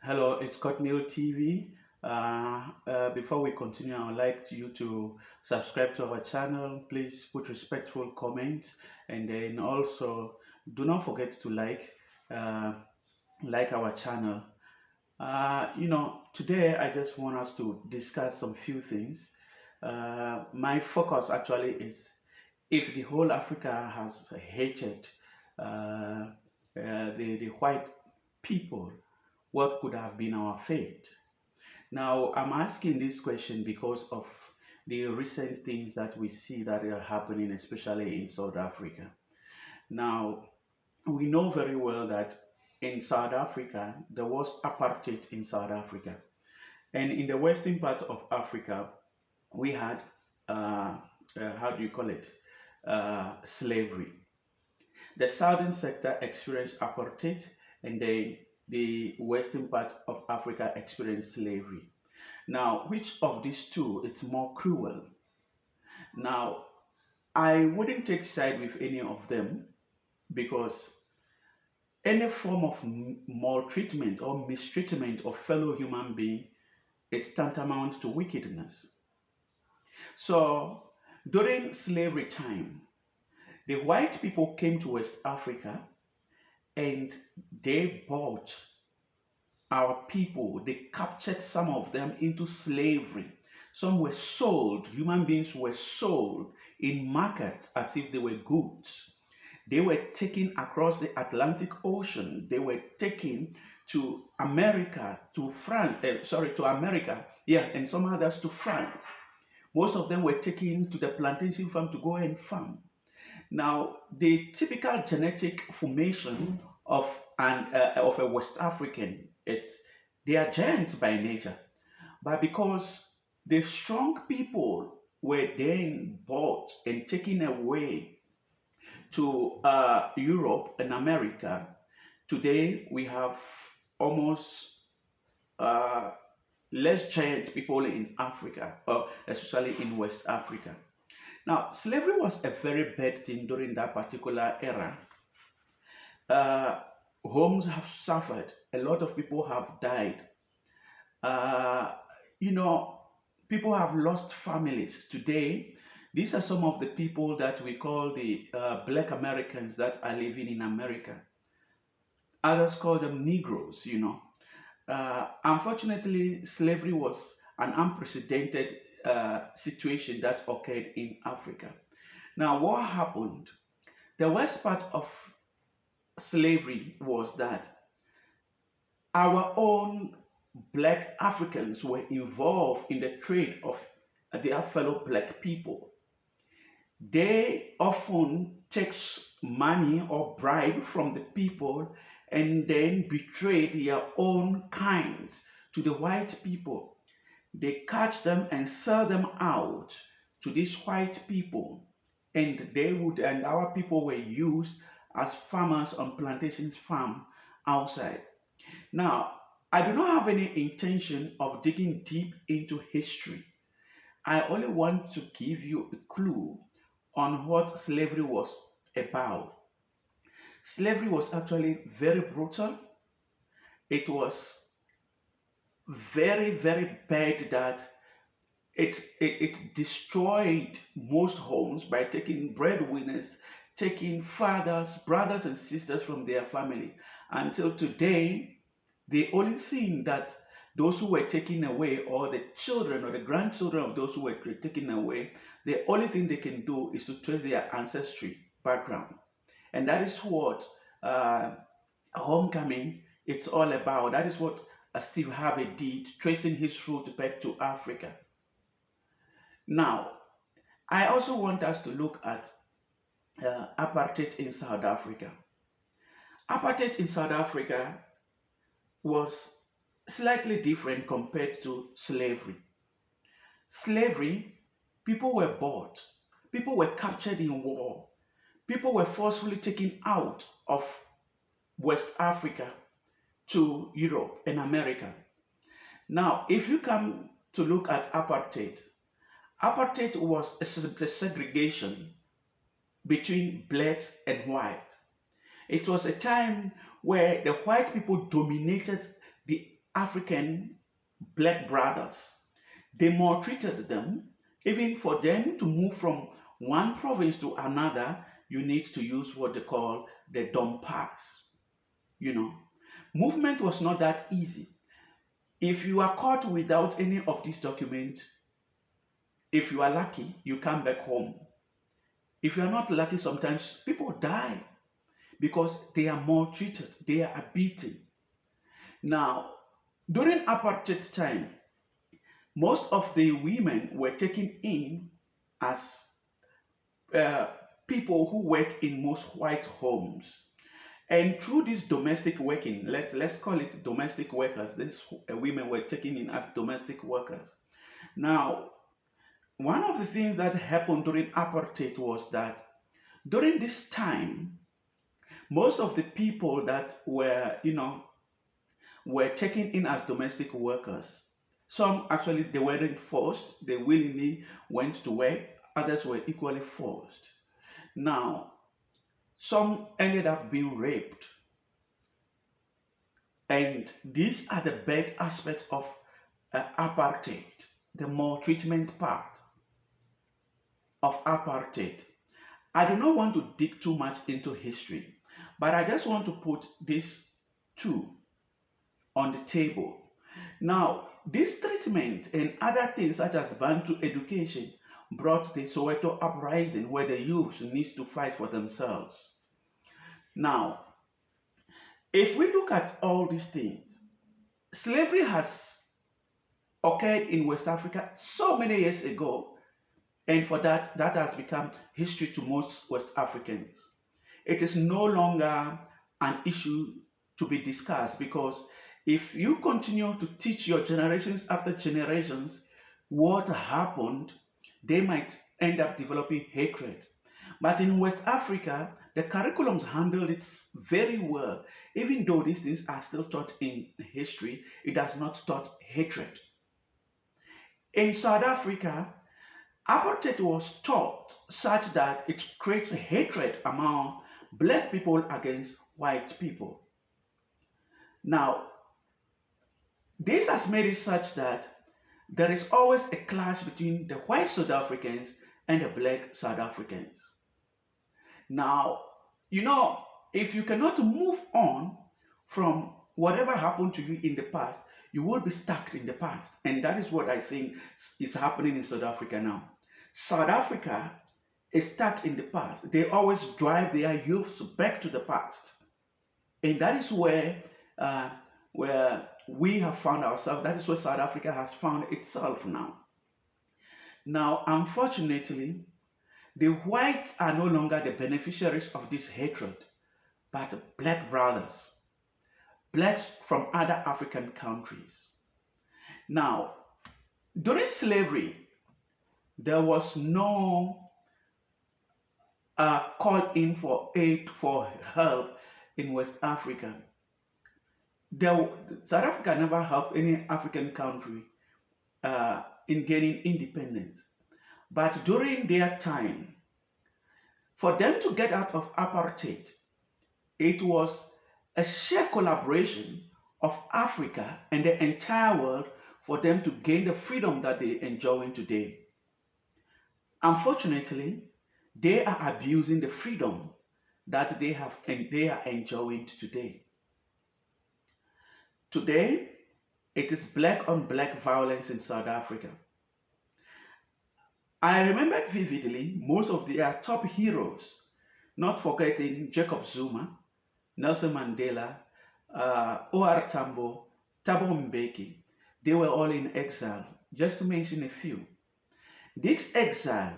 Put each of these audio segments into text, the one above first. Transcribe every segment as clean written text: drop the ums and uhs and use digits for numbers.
Hello, it's Cotmill TV. Before we continue, I would like you to subscribe to our channel. Please put respectful comments, and then also do not forget to uh, like our channel. Today I just want us to discuss some few things. My focus actually is if the whole Africa has hated the white people, what could have been our fate? Now, I'm asking this question because of the recent things that we see that are happening, especially in South Africa. Now, we know very well that in South Africa, there was apartheid in South Africa. And in the western part of Africa, we had, how do you call it, slavery. The southern sector experienced apartheid, and the western part of Africa experienced slavery. Now, which of these two is more cruel? Now, I wouldn't take side with any of them because any form of maltreatment or mistreatment of fellow human being is tantamount to wickedness. So, during slavery time, the white people came to West Africa and they bought our people. They captured some of them into slavery. Some were sold, human beings were sold in markets as if they were goods. They were taken across the Atlantic Ocean. They were taken to America, to France, sorry, to America, yeah, and some others to France. Most of them were taken to the plantation farm to go and farm. Now, the typical genetic formation of a West African, it's they are giants by nature, but because the strong people were then bought and taken away to Europe and America, today we have almost uh, less giant people in Africa, especially in West Africa. Now, slavery was a very bad thing during that particular era. uh, Homes have suffered. A lot of people have died. Uh, you know, People have lost families. Today, these are some of the people that we call the black Americans that are living in America. Others call them Negroes. Unfortunately, slavery was an unprecedented situation that occurred in Africa. Now, what happened? The worst part of slavery was that our own black Africans were involved in the trade of their fellow black people. They often take money or bribe from the people and then betray their own kinds to the white people. They catch them and sell them out to these white people, and our people were used as farmers on plantations farm outside. Now, I do not have any intention of digging deep into history. I only want to give you a clue on what slavery was about. Slavery was actually very brutal. It was very, very bad that it destroyed most homes by taking breadwinners, taking fathers, brothers, and sisters from their family. Until today, the only thing that those who were taken away, or the children or the grandchildren of those who were taken away, the only thing they can do is to trace their ancestry background. And that is what uh, homecoming it's all about. That is what Steve Harvey did, tracing his route back to Africa. Now, I also want us to look at apartheid in South Africa. Apartheid in South Africa was slightly different compared to slavery. Slavery, people were bought, people were captured in war, people were forcefully taken out of West Africa to Europe and America. Now, if you come to look at apartheid, apartheid was a segregation between blacks and whites. It was a time where the white people dominated the African black brothers. They maltreated them. Even for them to move from one province to another, you need to use what they call the dumb pass. You know, movement was not that easy. If you are caught without any of these documents, if you are lucky, you come back home. If you are not lucky, sometimes people die because they are maltreated, they are beaten. Now, during apartheid time, most of the women were taken in as uh, people who work in most white homes. And through this domestic working, let's call it domestic workers, these women were taken in as domestic workers. Now, one of the things that happened during apartheid was that during this time, most of the people that were, were taken in as domestic workers. Some actually they weren't forced; they willingly went to work. Others were equally forced. Now, some ended up being raped, and these are the bad aspects of apartheid, the maltreatment part of apartheid. I do not want to dig too much into history, but I just want to put this two on the table. Now, this treatment and other things such as Bantu education brought the Soweto uprising where the youths needs to fight for themselves. Now, if we look at all these things, slavery has occurred in West Africa so many years ago, and for that, that has become history to most West Africans. It is no longer an issue to be discussed because if you continue to teach your generations after generations what happened, they might end up developing hatred. But in West Africa, the curriculums handled it very well. Even though these things are still taught in history, it does not taught hatred. In South Africa, apartheid was taught such that it creates hatred among black people against white people. Now, this has made it such that there is always a clash between the white South Africans and the black South Africans. Now, you know, if you cannot move on from whatever happened to you in the past, you will be stuck in the past. And that is what I think is happening in South Africa now. South Africa is stuck in the past. They always drive their youths back to the past. And that is uh, where we have found ourselves. That is where South Africa has found itself now. Now, unfortunately, the whites are no longer the beneficiaries of this hatred, but black brothers, blacks from other African countries. Now, during slavery, there was no call in for aid, for help in West Africa. There, South Africa never helped any African country in gaining independence. But during their time, for them to get out of apartheid, it was a sheer collaboration of Africa and the entire world for them to gain the freedom that they enjoy today. Unfortunately, they are abusing the freedom that they have and they are enjoying today. Today, it is black on black violence in South Africa. I remember vividly most of their top heroes, not forgetting Jacob Zuma, Nelson Mandela, O.R. Tambo, Thabo Mbeki. They were all in exile, just to mention a few. This exile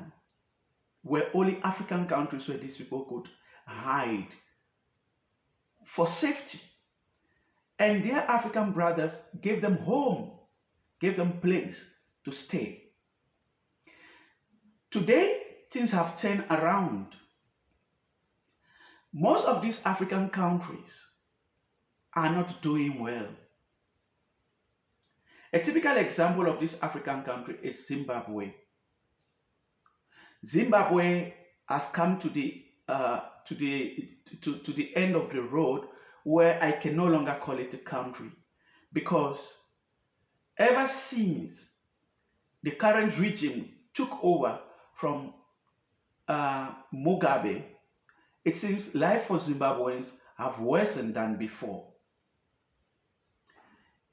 were only African countries where these people could hide for safety. And their African brothers gave them home, gave them place to stay. Today, things have turned around. Most of these African countries are not doing well. A typical example of this African country is Zimbabwe. Zimbabwe has come to the end of the road where I can no longer call it a country because ever since the current regime took over from Mugabe, it seems life for Zimbabweans have worsened than before.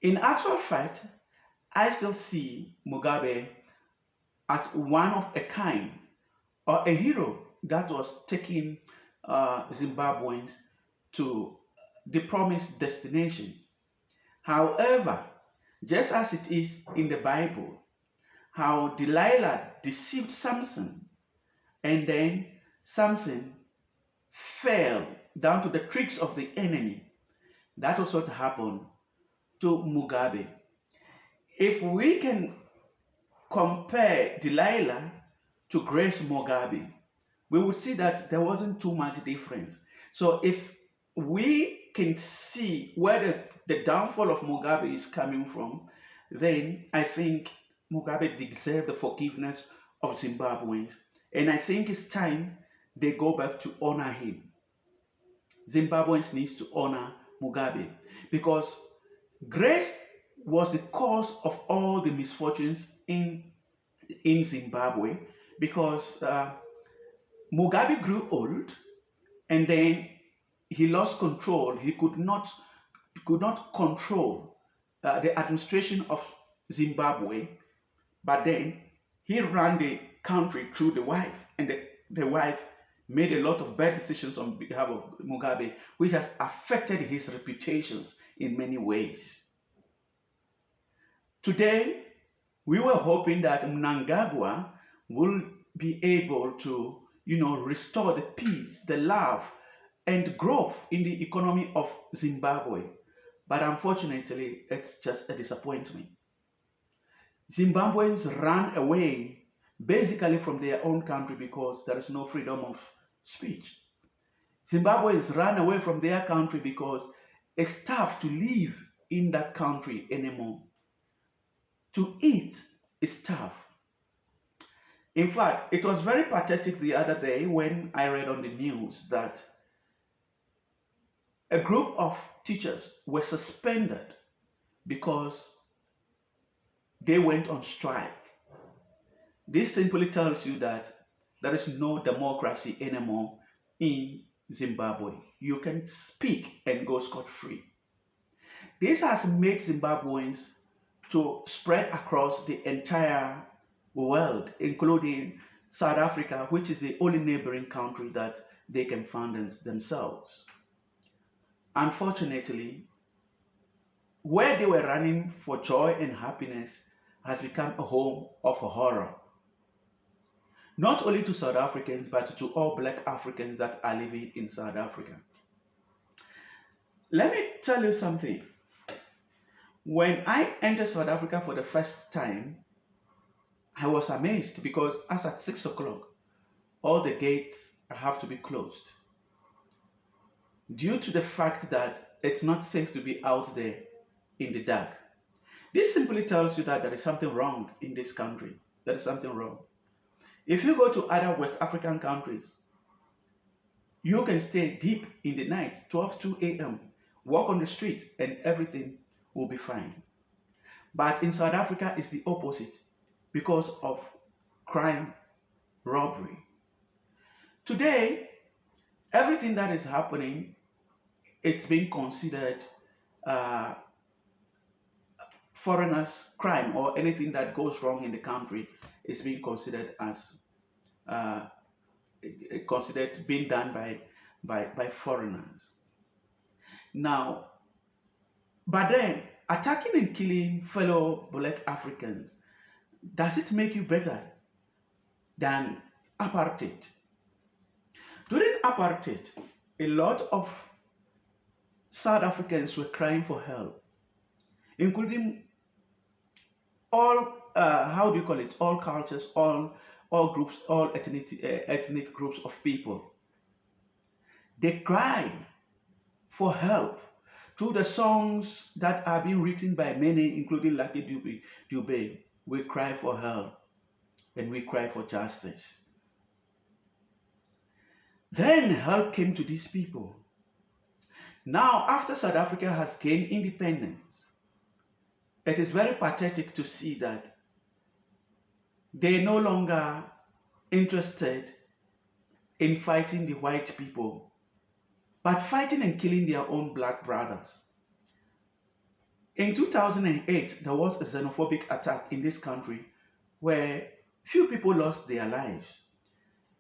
In actual fact, I still see Mugabe as one of a kind or a hero that was taking Zimbabweans to the promised destination. However, just as it is in the Bible, how Delilah deceived Samson and then Samson fell down to the tricks of the enemy. That was what happened to Mugabe. If we can compare Delilah to Grace Mugabe, we would see that there wasn't too much difference. So if we can see where the downfall of Mugabe is coming from, then I think Mugabe deserves the forgiveness of Zimbabweans. And I think it's time they go back to honor him. Zimbabweans needs to honor Mugabe because Grace was the cause of all the misfortunes in Zimbabwe because Mugabe grew old and then he lost control. He could not control the administration of Zimbabwe, but then he ran the country through the wife, and the wife made a lot of bad decisions on behalf of Mugabe, which has affected his reputations in many ways. Today, we were hoping that Mnangagwa will be able to, restore the peace, the love, and growth in the economy of Zimbabwe. But unfortunately, it's just a disappointment. Zimbabweans ran away basically from their own country because there is no freedom of speech. Zimbabweans ran away from their country because it's tough to live in that country anymore. To eat is tough. In fact, it was very pathetic the other day when I read on the news that a group of teachers were suspended because they went on strike. This simply tells you that there is no democracy anymore in Zimbabwe. You can speak and go scot-free. This has made Zimbabweans to spread across the entire world, including South Africa, which is the only neighboring country that they can find themselves. Unfortunately, where they were running for joy and happiness has become a home of horror. Not only to South Africans, but to all black Africans that are living in South Africa. Let me tell you something. When I entered South Africa for the first time, I was amazed because as at 6 o'clock, all the gates have to be closed due to the fact that it's not safe to be out there in the dark. This simply tells you that there is something wrong in this country. There is something wrong. If you go to other West African countries, you can stay deep in the night, 12, 2 a.m., walk on the street, and everything will be fine. But in South Africa, it's the opposite because of crime, robbery. Today, everything that is happening, it's being considered uh, foreigners' crime, or anything that goes wrong in the country is being considered as uh, considered being done by foreigners. Now, but then attacking and killing fellow black Africans, does it make you better than apartheid? During apartheid, a lot of South Africans were crying for help, including all how do you call it? All cultures, all groups, all ethnic groups of people. They cry for help through the songs that are being written by many, including Lucky Dube. We cry for help and we cry for justice. Then help came to these people. Now, after South Africa has gained independence, It is very pathetic to see that they're no longer interested in fighting the white people, but fighting and killing their own black brothers. In 2008, there was a xenophobic attack in this country where few people lost their lives.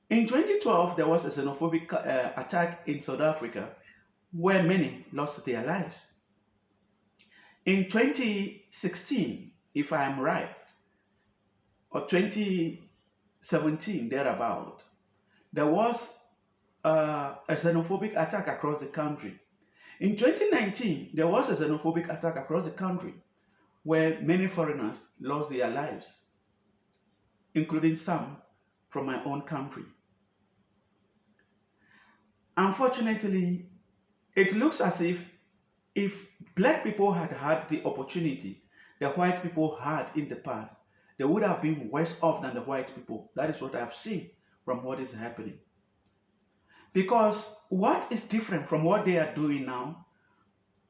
In 2012, there was a xenophobic attack in South Africa where many lost their lives. In 2016, if I am right, or 2017, thereabout, there was a xenophobic attack across the country. In 2019, there was a xenophobic attack across the country where many foreigners lost their lives, including some from my own country. Unfortunately, it looks as if black people had had the opportunity the white people had in the past, they would have been worse off than the white people. That is what I've seen from what is happening. Because what is different from what they are doing now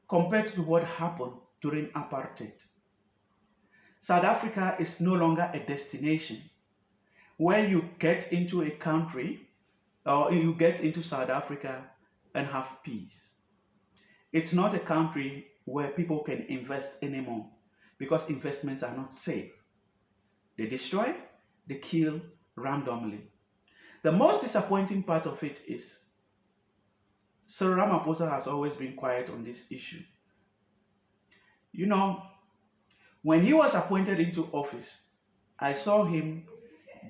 compared to what happened during apartheid? South Africa is no longer a destination where you get into a country or you get into South Africa and have peace. It's not a country where people can invest anymore because investments are not safe. They destroy, they kill randomly. The most disappointing part of it is Sir Ramaphosa has always been quiet on this issue. You know, when he was appointed into office, I saw him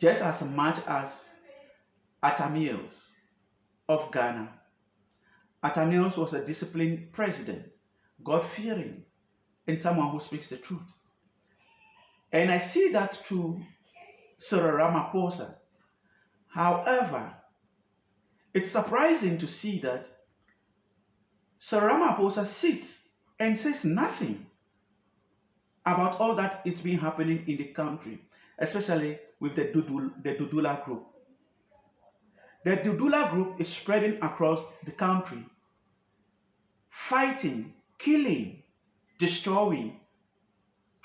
just as much as Atta Mills of Ghana. Atta Mills was a disciplined president, God-fearing, and someone who speaks the truth. And I see that through Cyril Ramaphosa. However, it's surprising to see that Cyril Ramaphosa sits and says nothing about all that is been happening in the country, especially with the Dudula group. The Dudula group is spreading across the country, fighting, killing, destroying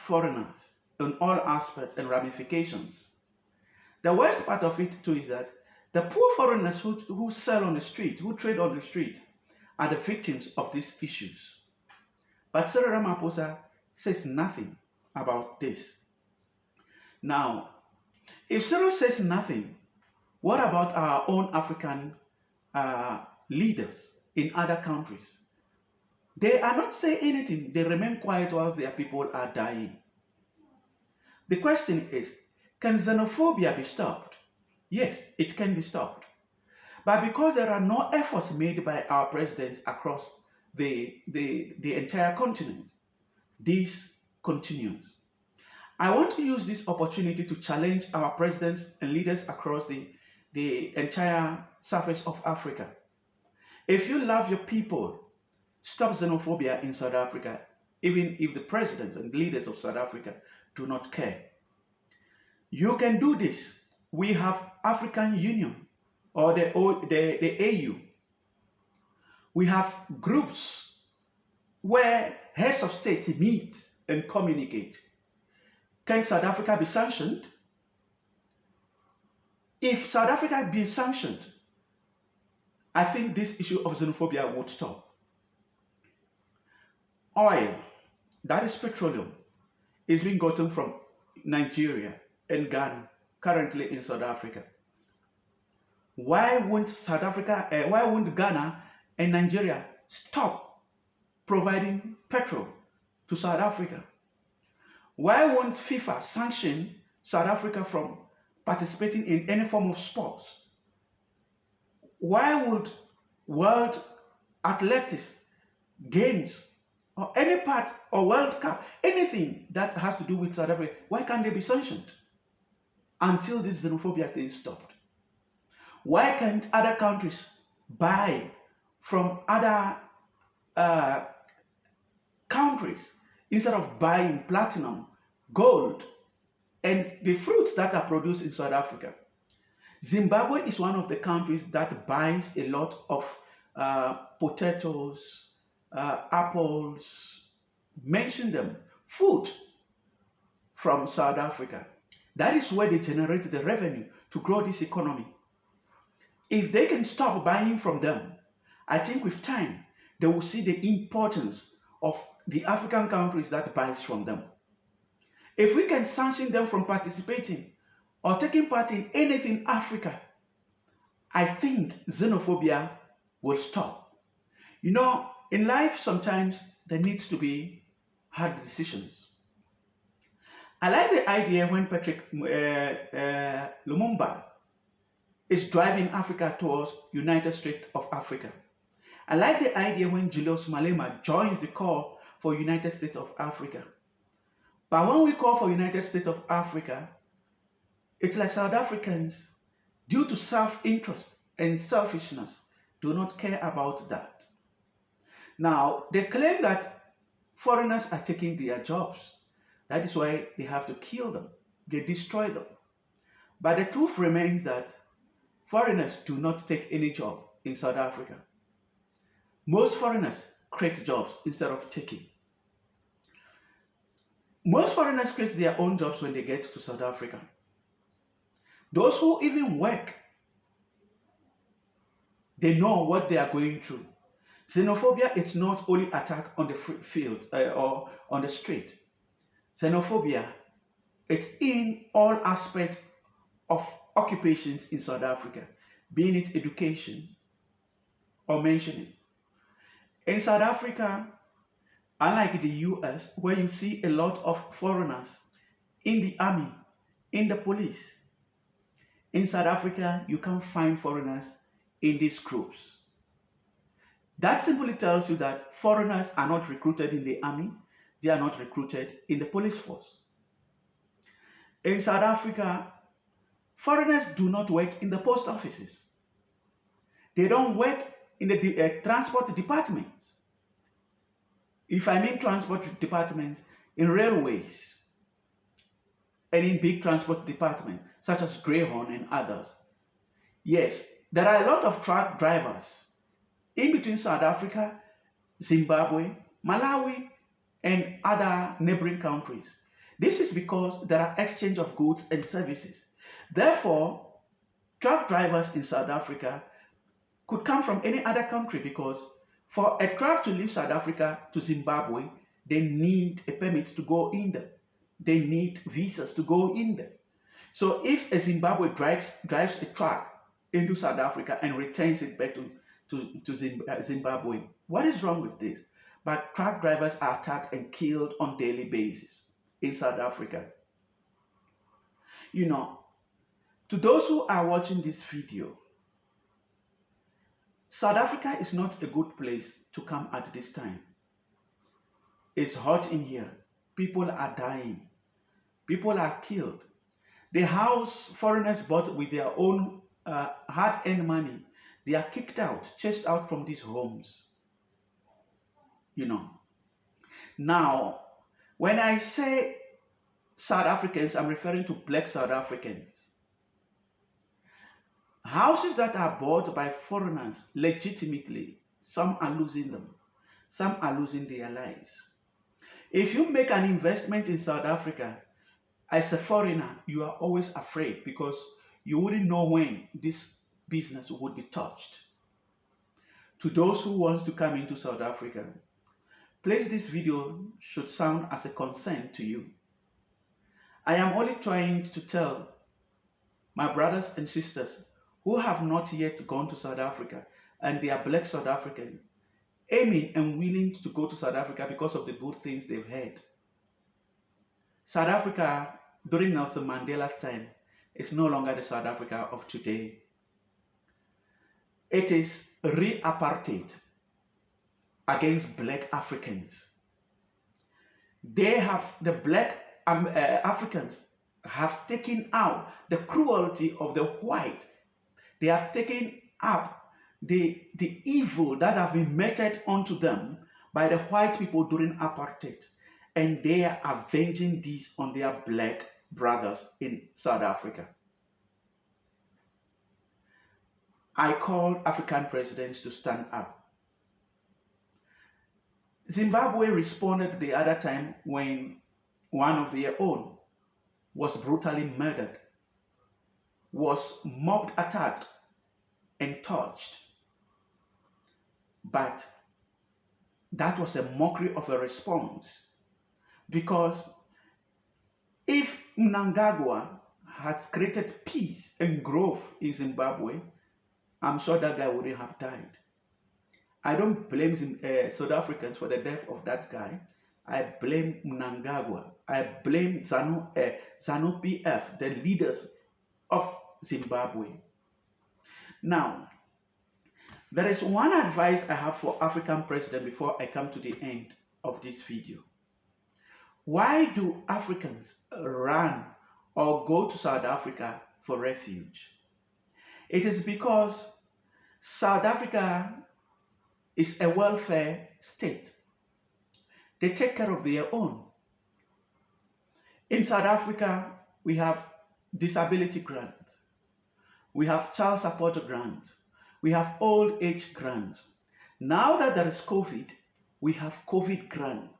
foreigners in all aspects and ramifications. The worst part of it too is that the poor foreigners who sell on the street, who trade on the street, are the victims of these issues. But Cyril Ramaphosa says nothing about this. Now, if Cyril says nothing, what about our own African leaders in other countries? They are not saying anything. They remain quiet whilst their people are dying. The question is, can xenophobia be stopped? Yes, it can be stopped. But because there are no efforts made by our presidents across the entire continent, this continues. I want to use this opportunity to challenge our presidents and leaders across the entire surface of Africa. If you love your people, stop xenophobia in South Africa, even if the presidents and leaders of South Africa do not care. You can do this. We have African Union or the AU. We have groups where heads of state meet and communicate. Can South Africa be sanctioned? If South Africa be sanctioned, I think this issue of xenophobia would stop. Oil, that is petroleum, is being gotten from Nigeria and Ghana, currently in South Africa. Why won't why won't Ghana and Nigeria stop providing petrol to South Africa? Why won't FIFA sanction South Africa from participating in any form of sports? Why would World Athletics Games or any part or World Cup, anything that has to do with South Africa, why can't they be sanctioned until this xenophobia thing is stopped? Why can't other countries buy from other countries instead of buying platinum, gold, and the fruits that are produced in South Africa? Zimbabwe is one of the countries that buys a lot of potatoes, apples, mention them, food from South Africa. That is where they generate the revenue to grow this economy. If they can stop buying from them, I think with time, they will see the importance of the African countries that buys from them. If we can sanction them from participating or taking part in anything Africa, I think xenophobia will stop. You know, in life sometimes there needs to be hard decisions. I like the idea when Patrick Lumumba is driving Africa towards United States of Africa. I like the idea when Julius Malema joins the call for United States of Africa. But when we call for United States of Africa, it's like South Africans, due to self-interest and selfishness, do not care about that. Now, they claim that foreigners are taking their jobs. That is why they have to kill them. They destroy them. But the truth remains that foreigners do not take any job in South Africa. Most foreigners create jobs instead of taking. Most foreigners create their own jobs when they get to South Africa. Those who even work, they know what they are going through. Xenophobia is not only attack on the field or on the street. Xenophobia is in all aspects of occupations in South Africa, being it education or mentioning. In South Africa, unlike the US, where you see a lot of foreigners in the army, in the police, in South Africa, you can't find foreigners in these groups. That simply tells you that foreigners are not recruited in the army, they are not recruited in the police force. In South Africa, foreigners do not work in the post offices. They don't work in the transport departments. If I mean transport departments, in railways and in big transport departments, such as Greyhound and others. Yes, there are a lot of truck drivers in between South Africa, Zimbabwe, Malawi, and other neighboring countries. This is because there are exchange of goods and services. Therefore, truck drivers in South Africa could come from any other country because for a truck to leave South Africa to Zimbabwe, they need a permit to go in there. They need visas to go in there. So if a Zimbabwe drives a truck into South Africa and returns it back to Zimbabwe, what is wrong with this? But truck drivers are attacked and killed on daily basis in South Africa. You know, to those who are watching this video, South Africa is not a good place to come at this time. It's hot in here. People are dying. People are killed. The house foreigners bought with their own hard-earned money, they are kicked out, chased out from these homes. You know. Now, when I say South Africans, I'm referring to black South Africans. Houses that are bought by foreigners legitimately, some are losing them. Some are losing their lives. If you make an investment in South Africa, as a foreigner, you are always afraid because you wouldn't know when this business would be touched. To those who want to come into South Africa, please, this video should sound as a concern to you. I am only trying to tell my brothers and sisters who have not yet gone to South Africa and they are black South Africans, aiming and willing to go to South Africa because of the good things they've had. South Africa, during Nelson Mandela's time, is no longer the South Africa of today. It is re-apartheid against black Africans. The black Africans have taken out the cruelty of the white. They have taken up the evil that have been meted onto them by the white people during apartheid. And they are avenging this on their black brothers in South Africa. I called African presidents to stand up. Zimbabwe responded the other time when one of their own was brutally murdered, was mobbed, attacked, and tortured. But that was a mockery of a response because if Mnangagwa has created peace and growth in Zimbabwe, I'm sure that guy wouldn't have died. I don't blame South Africans for the death of that guy. I blame Mnangagwa. I blame ZANU-PF, the leaders of Zimbabwe. Now, there is one advice I have for African president before I come to the end of this video. Why do Africans run or go to South Africa for refuge? It is because South Africa is a welfare state. They take care of their own. In South Africa, we have disability grant, we have child support grant, we have old age grant. Now that there is COVID, we have COVID grant.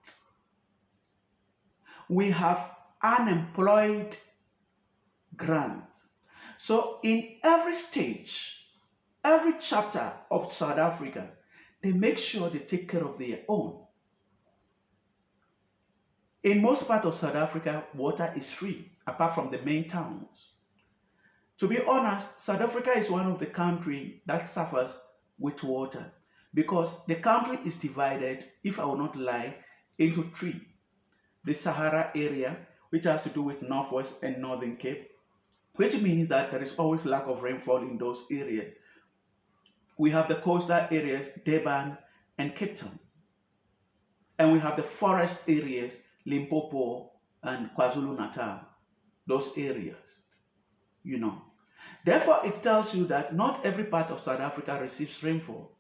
We have unemployed grant. So in every stage, every chapter of South Africa, they make sure they take care of their own. In most parts of South Africa, water is free, apart from the main towns. To be honest, South Africa is one of the countries that suffers with water because the country is divided, if I will not lie, into three. The Sahara area, which has to do with Northwest and Northern Cape, which means that there is always lack of rainfall in those areas. We have the coastal areas, Durban and Cape Town. And we have the forest areas, Limpopo and KwaZulu-Natal, those areas, you know. Therefore, it tells you that not every part of South Africa receives rainfall,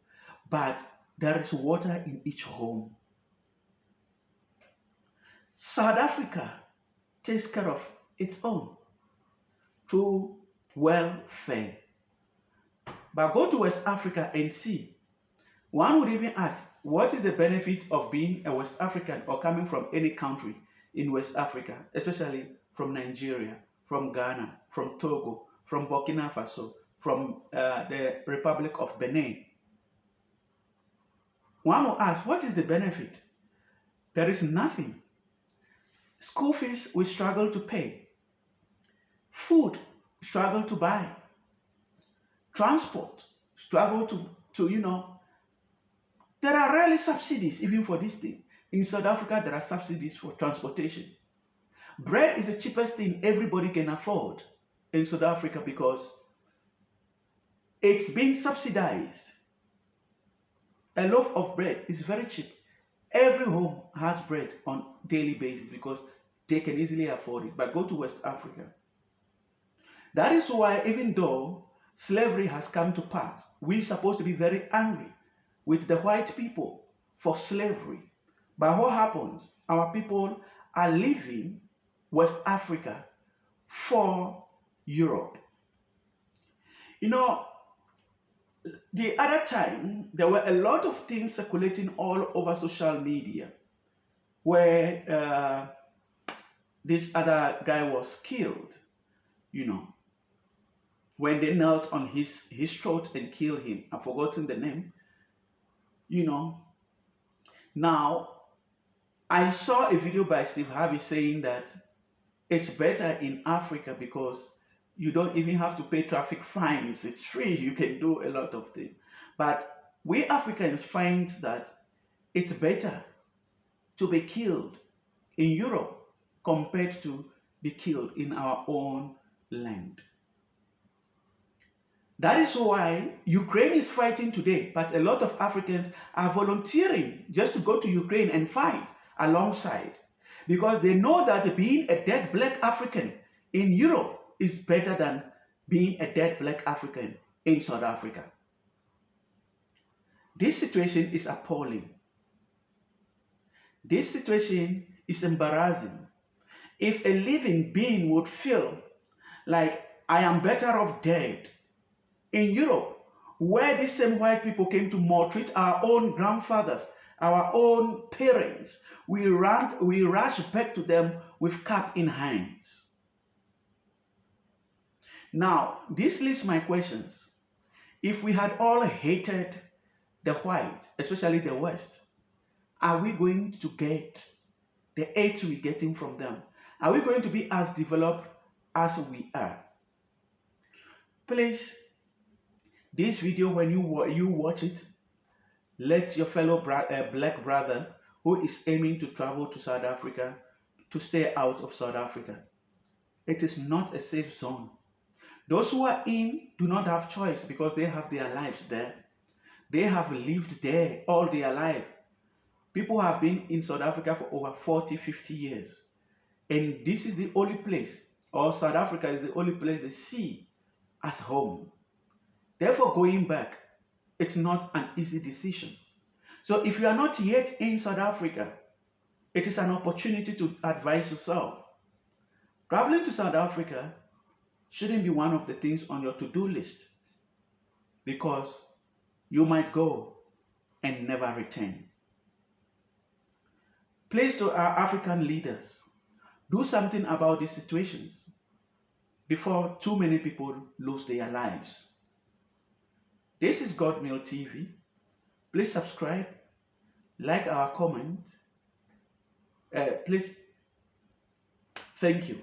but there is water in each home. South Africa takes care of its own through welfare. But go to West Africa and see. One would even ask, what is the benefit of being a West African or coming from any country in West Africa, especially from Nigeria, from Ghana, from Togo, from Burkina Faso, from the Republic of Benin? One will ask, what is the benefit? There is nothing. School fees we struggle to pay. Food, struggle to buy. Transport, struggle to. There are rarely subsidies even for this thing. In South Africa, there are subsidies for transportation. Bread is the cheapest thing everybody can afford in South Africa because it's being subsidized. A loaf of bread is very cheap. Every home has bread on daily basis because they can easily afford it. But go to West Africa. That is why even though slavery has come to pass, we're supposed to be very angry with the white people for slavery. But what happens? Our people are leaving West Africa for Europe. The other time, there were a lot of things circulating all over social media where this other guy was killed, when they knelt on his throat and killed him. I've forgotten the name. Now, I saw a video by Steve Harvey saying that it's better in Africa because you don't even have to pay traffic fines. It's free. You can do a lot of things. But we Africans find that it's better to be killed in Europe compared to be killed in our own land. That is why Ukraine is fighting today, but a lot of Africans are volunteering just to go to Ukraine and fight alongside because they know that being a dead black African in Europe is better than being a dead black African in South Africa. This situation is appalling. This situation is embarrassing. If a living being would feel like I am better off dead in Europe, where these same white people came to maltreat our own grandfathers, our own parents, we rush back to them with cap in hands. Now, this leaves my questions. If we had all hated the white, especially the West, are we going to get the aid we're getting from them? Are we going to be as developed as we are? Please, this video, when you watch it, let your fellow black brother who is aiming to travel to South Africa to stay out of South Africa. It is not a safe zone. Those who are in do not have choice because they have their lives there. They have lived there all their life. People have been in South Africa for over 40, 50 years. And this is the only place, or South Africa is the only place they see as home. Therefore, going back, it's not an easy decision. So if you are not yet in South Africa, it is an opportunity to advise yourself. Traveling to South Africa shouldn't be one of the things on your to-do list because you might go and never return. Please, to our African leaders, do something about these situations before too many people lose their lives. This is Godmill TV. Please subscribe, like our comment. Please, thank you.